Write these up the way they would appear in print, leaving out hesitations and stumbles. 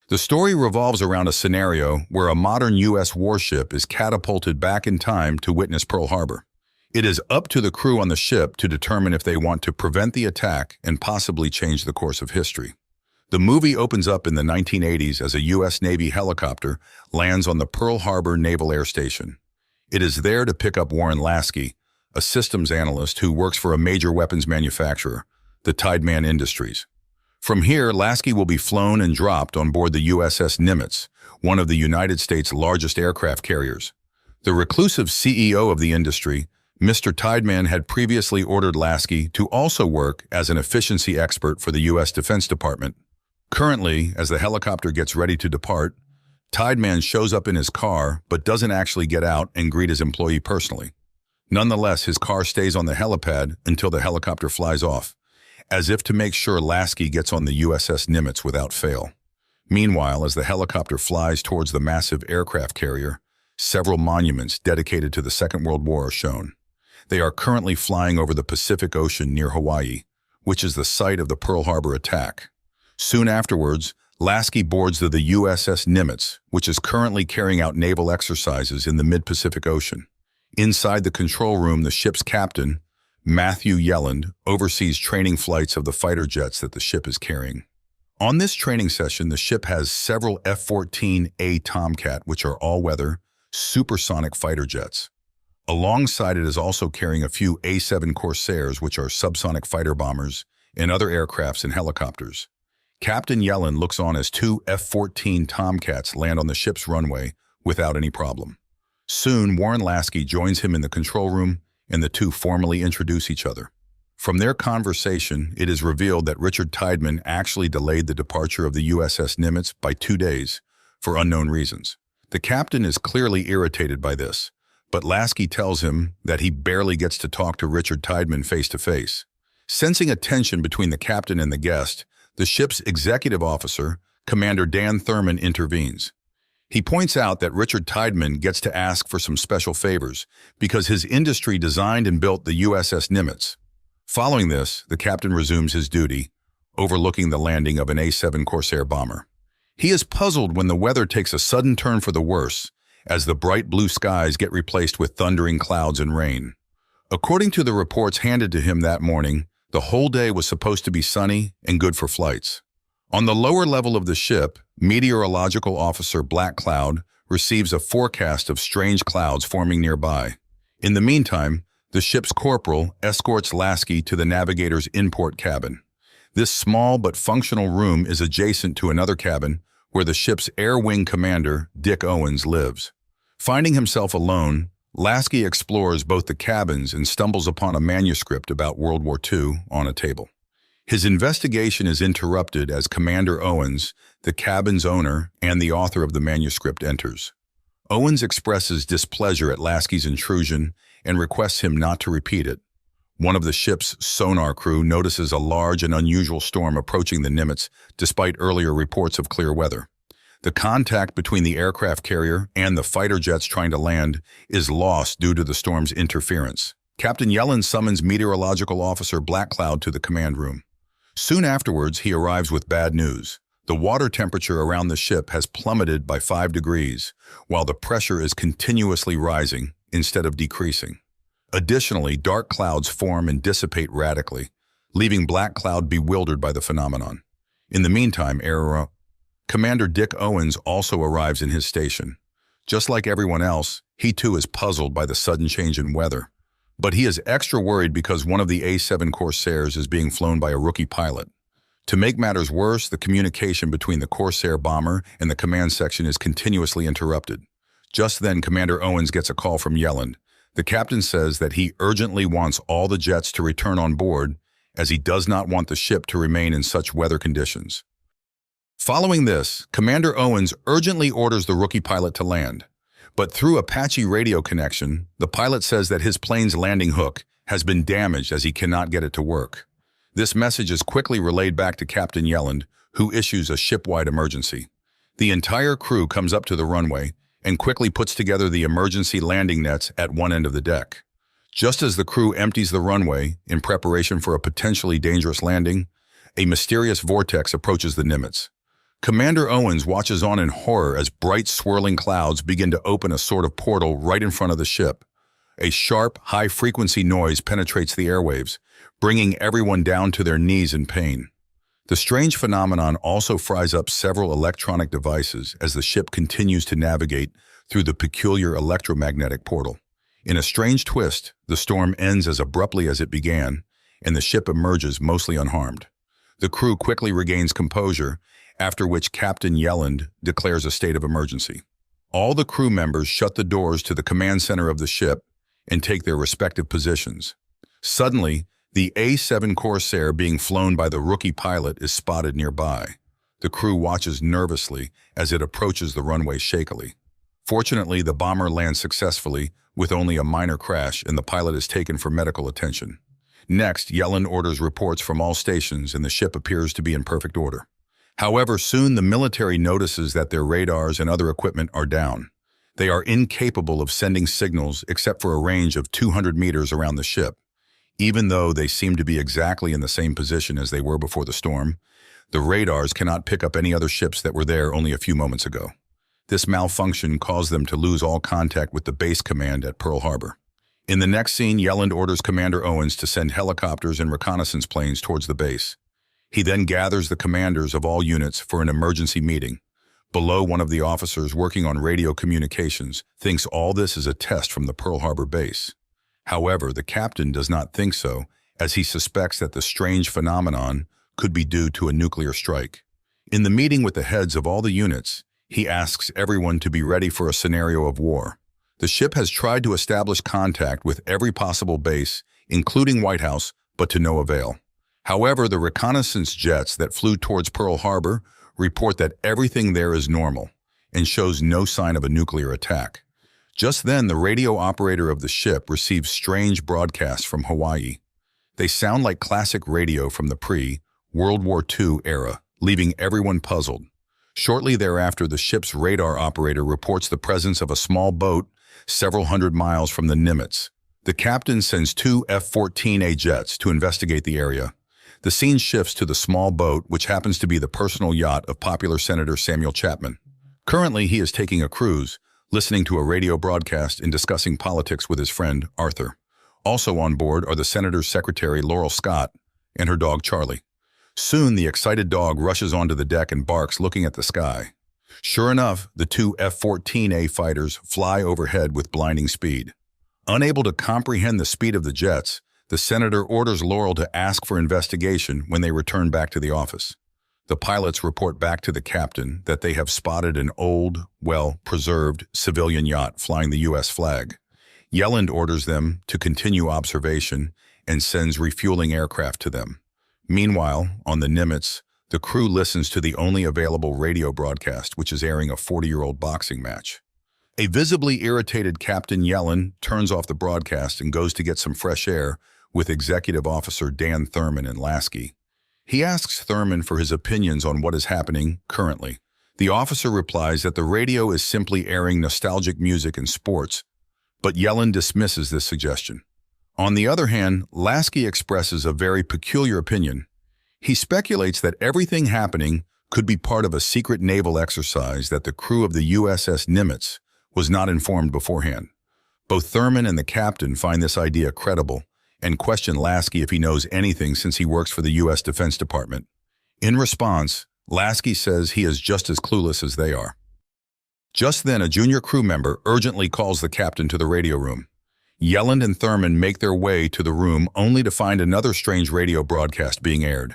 The story revolves around a scenario where a modern U.S. warship is catapulted back in time to witness Pearl Harbor. It is up to the crew on the ship to determine if they want to prevent the attack and possibly change the course of history. The movie opens up in the 1980s as a U.S. Navy helicopter lands on the Pearl Harbor Naval Air Station. It is there to pick up Warren Lasky, a systems analyst who works for a major weapons manufacturer, the Tideman Industries. From here, Lasky will be flown and dropped on board the USS Nimitz, one of the United States' largest aircraft carriers. The reclusive CEO of the industry, Mr. Tideman, had previously ordered Lasky to also work as an efficiency expert for the U.S. Defense Department. Currently, as the helicopter gets ready to depart, Tideman shows up in his car but doesn't actually get out and greet his employee personally. Nonetheless, his car stays on the helipad until the helicopter flies off, as if to make sure Lasky gets on the USS Nimitz without fail. Meanwhile, as the helicopter flies towards the massive aircraft carrier, several monuments dedicated to the Second World War are shown. They are currently flying over the Pacific Ocean near Hawaii, which is the site of the Pearl Harbor attack. Soon afterwards, Lasky boards the USS Nimitz, which is currently carrying out naval exercises in the mid-Pacific Ocean. Inside the control room, the ship's captain, Matthew Yelland, oversees training flights of the fighter jets that the ship is carrying. On this training session, the ship has several F-14A Tomcat, which are all-weather, supersonic fighter jets. Alongside it is also carrying a few A-7 Corsairs, which are subsonic fighter bombers, and other aircrafts and helicopters. Captain Yelland looks on as two F-14 Tomcats land on the ship's runway without any problem. Soon, Warren Lasky joins him in the control room, and the two formally introduce each other. From their conversation, it is revealed that Richard Tideman actually delayed the departure of the USS Nimitz by 2 days for unknown reasons. The captain is clearly irritated by this, but Lasky tells him that he barely gets to talk to Richard Tideman face to face. Sensing a tension between the captain and the guest, the ship's executive officer, Commander Dan Thurman, intervenes. He points out that Richard Tideman gets to ask for some special favors because his industry designed and built the USS Nimitz. Following this, the captain resumes his duty, overlooking the landing of an A-7 Corsair bomber. He is puzzled when the weather takes a sudden turn for the worse, as the bright blue skies get replaced with thundering clouds and rain. According to the reports handed to him that morning, the whole day was supposed to be sunny and good for flights. On the lower level of the ship, Meteorological Officer Black Cloud receives a forecast of strange clouds forming nearby. In the meantime, the ship's corporal escorts Lasky to the navigator's in-port cabin. This small but functional room is adjacent to another cabin where the ship's air wing commander, Dick Owens, lives. Finding himself alone, Lasky explores both the cabins and stumbles upon a manuscript about World War II on a table. His investigation is interrupted as Commander Owens, the cabin's owner and the author of the manuscript, enters. Owens expresses displeasure at Lasky's intrusion and requests him not to repeat it. One of the ship's sonar crew notices a large and unusual storm approaching the Nimitz despite earlier reports of clear weather. The contact between the aircraft carrier and the fighter jets trying to land is lost due to the storm's interference. Captain Yelland summons Meteorological Officer Black Cloud to the command room. Soon afterwards, he arrives with bad news. The water temperature around the ship has plummeted by 5 degrees, while the pressure is continuously rising instead of decreasing. Additionally, dark clouds form and dissipate radically, leaving Black Cloud bewildered by the phenomenon. In the meantime, Commander Dick Owens also arrives in his station. Just like everyone else, he too is puzzled by the sudden change in weather. But he is extra worried because one of the A-7 Corsairs is being flown by a rookie pilot. To make matters worse, the communication between the Corsair bomber and the command section is continuously interrupted. Just then, Commander Owens gets a call from Yelland. The captain says that he urgently wants all the jets to return on board, as he does not want the ship to remain in such weather conditions. Following this, Commander Owens urgently orders the rookie pilot to land. But through a patchy radio connection, the pilot says that his plane's landing hook has been damaged as he cannot get it to work. This message is quickly relayed back to Captain Yelland, who issues a ship-wide emergency. The entire crew comes up to the runway and quickly puts together the emergency landing nets at one end of the deck. Just as the crew empties the runway in preparation for a potentially dangerous landing, a mysterious vortex approaches the Nimitz. Commander Owens watches on in horror as bright swirling clouds begin to open a sort of portal right in front of the ship. A sharp, high-frequency noise penetrates the airwaves, bringing everyone down to their knees in pain. The strange phenomenon also fries up several electronic devices as the ship continues to navigate through the peculiar electromagnetic portal. In a strange twist, the storm ends as abruptly as it began, and the ship emerges mostly unharmed. The crew quickly regains composure, after which Captain Yelland declares a state of emergency. All the crew members shut the doors to the command center of the ship and take their respective positions. Suddenly, the A-7 Corsair being flown by the rookie pilot is spotted nearby. The crew watches nervously as it approaches the runway shakily. Fortunately, the bomber lands successfully with only a minor crash, and the pilot is taken for medical attention. Next, Yelland orders reports from all stations and the ship appears to be in perfect order. However, soon the military notices that their radars and other equipment are down. They are incapable of sending signals except for a range of 200 meters around the ship. Even though they seem to be exactly in the same position as they were before the storm, the radars cannot pick up any other ships that were there only a few moments ago. This malfunction caused them to lose all contact with the base command at Pearl Harbor. In the next scene, Yelland orders Commander Owens to send helicopters and reconnaissance planes towards the base. He then gathers the commanders of all units for an emergency meeting. Below, one of the officers working on radio communications thinks all this is a test from the Pearl Harbor base. However, the captain does not think so, as he suspects that the strange phenomenon could be due to a nuclear strike. In the meeting with the heads of all the units, he asks everyone to be ready for a scenario of war. The ship has tried to establish contact with every possible base, including White House, but to no avail. However, the reconnaissance jets that flew towards Pearl Harbor report that everything there is normal and shows no sign of a nuclear attack. Just then, the radio operator of the ship receives strange broadcasts from Hawaii. They sound like classic radio from the pre-World War II era, leaving everyone puzzled. Shortly thereafter, the ship's radar operator reports the presence of a small boat several hundred miles from the Nimitz. The captain sends 2 F-14A jets to investigate the area. The scene shifts to the small boat, which happens to be the personal yacht of popular Senator Samuel Chapman. Currently, he is taking a cruise, listening to a radio broadcast and discussing politics with his friend, Arthur. Also on board are the senator's secretary, Laurel Scott, and her dog, Charlie. Soon, the excited dog rushes onto the deck and barks, looking at the sky. Sure enough, the 2 F-14A fighters fly overhead with blinding speed. Unable to comprehend the speed of the jets, the senator orders Laurel to ask for investigation when they return back to the office. The pilots report back to the captain that they have spotted an old, well-preserved civilian yacht flying the U.S. flag. Yelland orders them to continue observation and sends refueling aircraft to them. Meanwhile, on the Nimitz, the crew listens to the only available radio broadcast, which is airing a 40-year-old boxing match. A visibly irritated Captain Yelland turns off the broadcast and goes to get some fresh air with Executive Officer Dan Thurman and Lasky. He asks Thurman for his opinions on what is happening currently. The officer replies that the radio is simply airing nostalgic music and sports, but Yelland dismisses this suggestion. On the other hand, Lasky expresses a very peculiar opinion. He speculates that everything happening could be part of a secret naval exercise that the crew of the USS Nimitz was not informed beforehand. Both Thurman and the captain find this idea credible and question Lasky if he knows anything since he works for the U.S. Defense Department. In response, Lasky says he is just as clueless as they are. Just then, a junior crew member urgently calls the captain to the radio room. Yelland and Thurman make their way to the room only to find another strange radio broadcast being aired.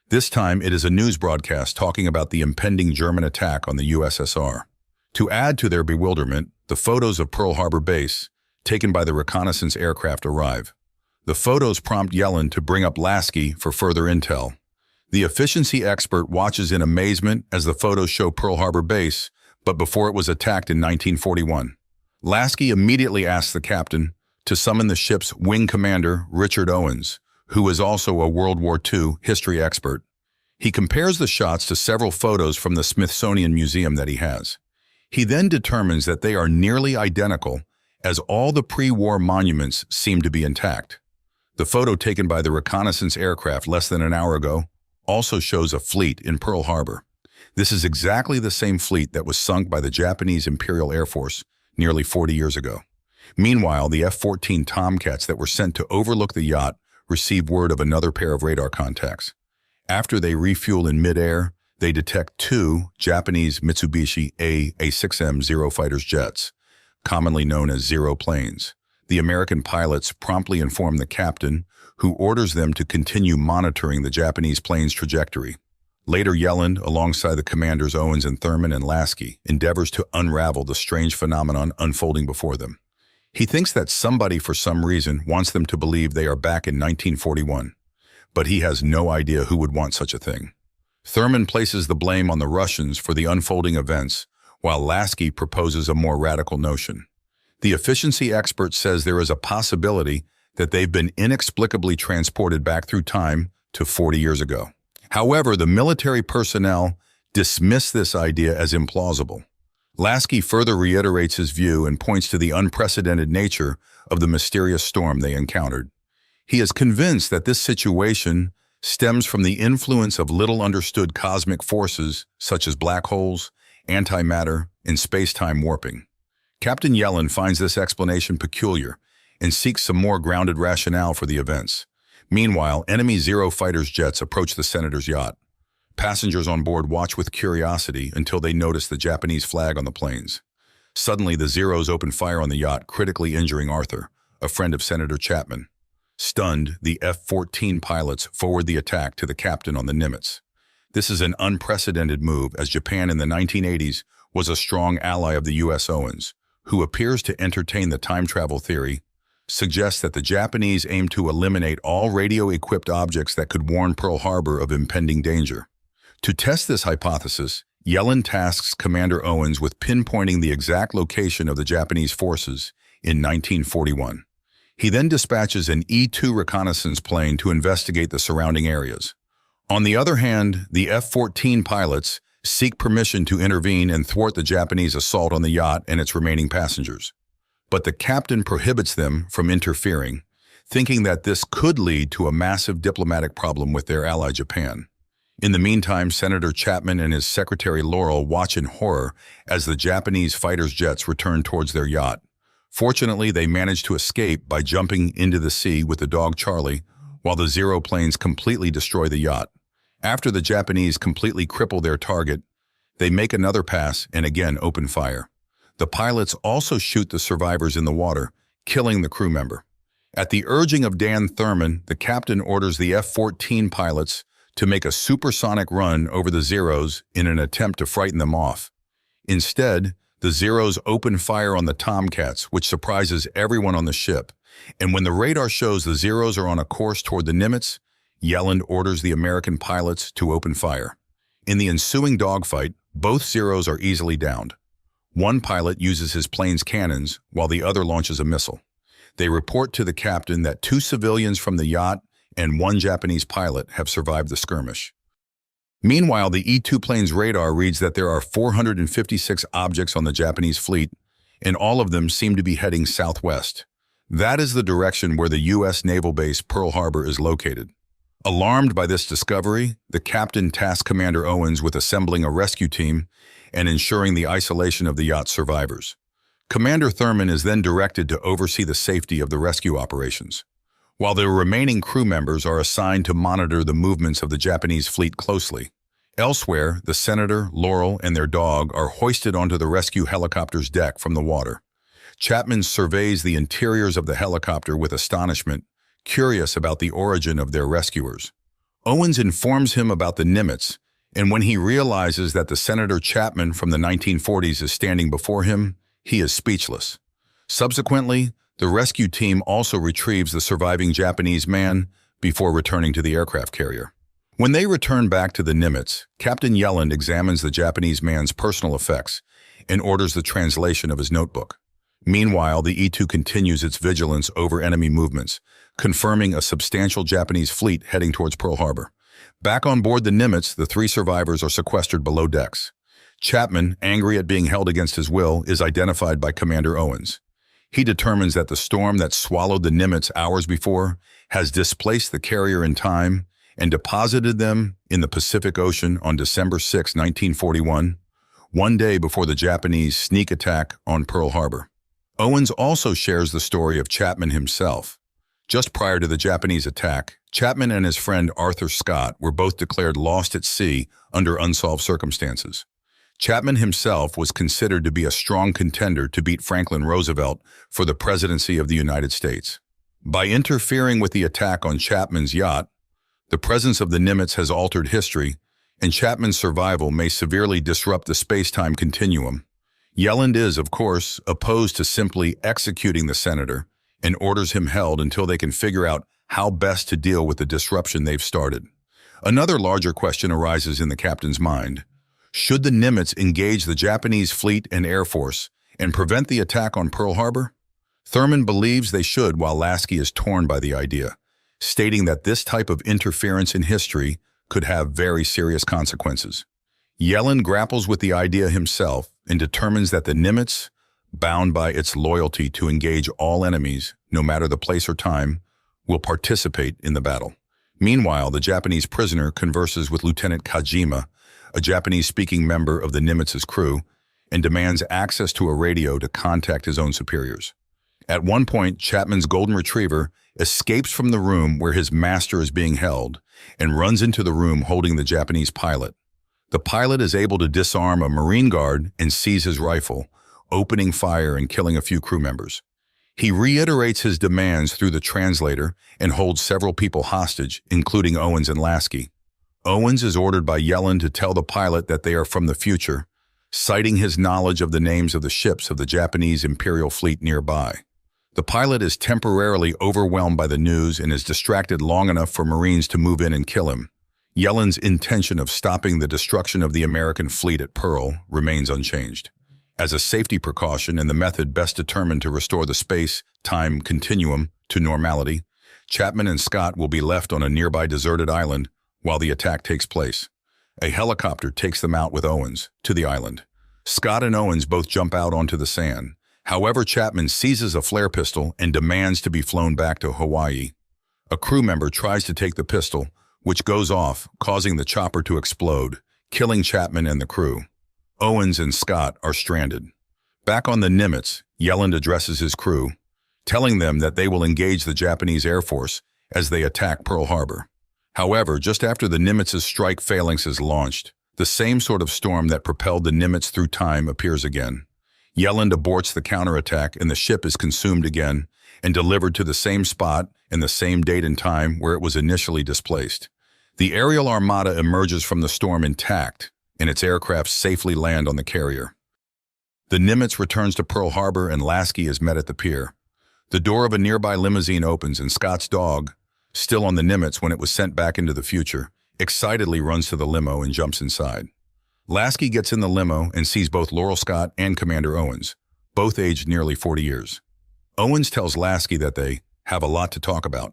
This time, it is a news broadcast talking about the impending German attack on the USSR. To add to their bewilderment, the photos of Pearl Harbor base, taken by the reconnaissance aircraft, arrive. The photos prompt Yelland to bring up Lasky for further intel. The efficiency expert watches in amazement as the photos show Pearl Harbor base, but before it was attacked in 1941. Lasky immediately asks the captain to summon the ship's wing commander, Richard Owens, who is also a World War II history expert. He compares the shots to several photos from the Smithsonian Museum that he has. He then determines that they are nearly identical, as all the pre-war monuments seem to be intact. The photo taken by the reconnaissance aircraft less than an hour ago also shows a fleet in Pearl Harbor. This is exactly the same fleet that was sunk by the Japanese Imperial Air Force nearly 40 years ago. Meanwhile, the F-14 Tomcats that were sent to overlook the yacht received word of another pair of radar contacts. After they refuel in midair, they detect two Japanese Mitsubishi A6M Zero fighters jets, commonly known as Zero planes. The American pilots promptly inform the captain, who orders them to continue monitoring the Japanese plane's trajectory. Later, Yelland, alongside the commanders Owens and Thurman and Lasky, endeavors to unravel the strange phenomenon unfolding before them. He thinks that somebody, for some reason, wants them to believe they are back in 1941, but he has no idea who would want such a thing. Thurman places the blame on the Russians for the unfolding events, while Lasky proposes a more radical notion. The efficiency expert says there is a possibility that they've been inexplicably transported back through time to 40 years ago. However, the military personnel dismiss this idea as implausible. Lasky further reiterates his view and points to the unprecedented nature of the mysterious storm they encountered. He is convinced that this situation stems from the influence of little-understood cosmic forces such as black holes, antimatter, and space-time warping. Captain Yelland finds this explanation peculiar and seeks some more grounded rationale for the events. Meanwhile, enemy Zero fighters jets approach the senator's yacht. Passengers on board watch with curiosity until they notice the Japanese flag on the planes. Suddenly, the Zeros open fire on the yacht, critically injuring Arthur, a friend of Senator Chapman. Stunned, the F-14 pilots forward the attack to the captain on the Nimitz. This is an unprecedented move, as Japan in the 1980s was a strong ally of the U.S. Owens, who appears to entertain the time travel theory, suggests that the Japanese aim to eliminate all radio-equipped objects that could warn Pearl Harbor of impending danger. To test this hypothesis, Yelland tasks Commander Owens with pinpointing the exact location of the Japanese forces in 1941. He then dispatches an E-2 reconnaissance plane to investigate the surrounding areas. On the other hand, the F-14 pilots seek permission to intervene and thwart the Japanese assault on the yacht and its remaining passengers. But the captain prohibits them from interfering, thinking that this could lead to a massive diplomatic problem with their ally Japan. In the meantime, Senator Chapman and his secretary Laurel watch in horror as the Japanese fighters' jets return towards their yacht. Fortunately, they manage to escape by jumping into the sea with the dog Charlie, while the Zero planes completely destroy the yacht. After the Japanese completely cripple their target, they make another pass and again open fire. The pilots also shoot the survivors in the water, killing the crew member. At the urging of Dan Thurman, the captain orders the F-14 pilots to make a supersonic run over the Zeros in an attempt to frighten them off. Instead, the Zeros open fire on the Tomcats, which surprises everyone on the ship. And when the radar shows the Zeros are on a course toward the Nimitz, Yelland orders the American pilots to open fire. In the ensuing dogfight, both Zeros are easily downed. One pilot uses his plane's cannons, while the other launches a missile. They report to the captain that 2 civilians from the yacht and 1 Japanese pilot have survived the skirmish. Meanwhile, the E-2 plane's radar reads that there are 456 objects on the Japanese fleet, and all of them seem to be heading southwest. That is the direction where the U.S. naval base Pearl Harbor is located. Alarmed by this discovery, the captain tasks Commander Owens with assembling a rescue team and ensuring the isolation of the yacht's survivors. Commander Thurman is then directed to oversee the safety of the rescue operations, while the remaining crew members are assigned to monitor the movements of the Japanese fleet closely. Elsewhere, the senator, Laurel, and their dog are hoisted onto the rescue helicopter's deck from the water. Chapman surveys the interiors of the helicopter with astonishment, curious about the origin of their rescuers. Owens informs him about the Nimitz, and when he realizes that the Senator Chapman from the 1940s is standing before him, he is speechless. Subsequently, the rescue team also retrieves the surviving Japanese man before returning to the aircraft carrier. When they return back to the Nimitz, Captain Yelland examines the Japanese man's personal effects and orders the translation of his notebook. Meanwhile, the E-2 continues its vigilance over enemy movements, confirming a substantial Japanese fleet heading towards Pearl Harbor. Back on board the Nimitz, the 3 survivors are sequestered below decks. Chapman, angry at being held against his will, is identified by Commander Owens. He determines that the storm that swallowed the Nimitz hours before has displaced the carrier in time and deposited them in the Pacific Ocean on December 6, 1941, one day before the Japanese sneak attack on Pearl Harbor. Owens also shares the story of Chapman himself. Just prior to the Japanese attack, Chapman and his friend Arthur Scott were both declared lost at sea under unsolved circumstances. Chapman himself was considered to be a strong contender to beat Franklin Roosevelt for the presidency of the United States. By interfering with the attack on Chapman's yacht, the presence of the Nimitz has altered history, and Chapman's survival may severely disrupt the space-time continuum. Yelland is, of course, opposed to simply executing the senator and orders him held until they can figure out how best to deal with the disruption they've started. Another larger question arises in the captain's mind. Should the Nimitz engage the Japanese fleet and air force and prevent the attack on Pearl Harbor? Thurman believes they should, while Lasky is torn by the idea, stating that this type of interference in history could have very serious consequences. Yelland grapples with the idea himself and determines that the Nimitz, bound by its loyalty to engage all enemies, no matter the place or time, will participate in the battle. Meanwhile, the Japanese prisoner converses with Lieutenant Kajima, a Japanese-speaking member of the Nimitz's crew, and demands access to a radio to contact his own superiors. At one point, Chapman's golden retriever escapes from the room where his master is being held and runs into the room holding the Japanese pilot. The pilot is able to disarm a Marine guard and seize his rifle, opening fire and killing a few crew members. He reiterates his demands through the translator and holds several people hostage, including Owens and Lasky. Owens is ordered by Yelland to tell the pilot that they are from the future, citing his knowledge of the names of the ships of the Japanese Imperial Fleet nearby. The pilot is temporarily overwhelmed by the news and is distracted long enough for Marines to move in and kill him. Yelland's intention of stopping the destruction of the American fleet at Pearl remains unchanged. As a safety precaution and the method best determined to restore the space-time continuum to normality, Chapman and Scott will be left on a nearby deserted island while the attack takes place. A helicopter takes them out with Owens to the island. Scott and Owens both jump out onto the sand. However, Chapman seizes a flare pistol and demands to be flown back to Hawaii. A crew member tries to take the pistol, which goes off, causing the chopper to explode, killing Chapman and the crew. Owens and Scott are stranded. Back on the Nimitz, Yelland addresses his crew, telling them that they will engage the Japanese Air Force as they attack Pearl Harbor. However, just after the Nimitz's strike phalanx is launched, the same sort of storm that propelled the Nimitz through time appears again. Yelland aborts the counterattack and the ship is consumed again and delivered to the same spot and the same date and time where it was initially displaced. The aerial armada emerges from the storm intact, and its aircraft safely land on the carrier. The Nimitz returns to Pearl Harbor and Lasky is met at the pier. The door of a nearby limousine opens and Scott's dog, still on the Nimitz when it was sent back into the future, excitedly runs to the limo and jumps inside. Lasky gets in the limo and sees both Laurel Scott and Commander Owens, both aged nearly 40 years. Owens tells Lasky that they have a lot to talk about.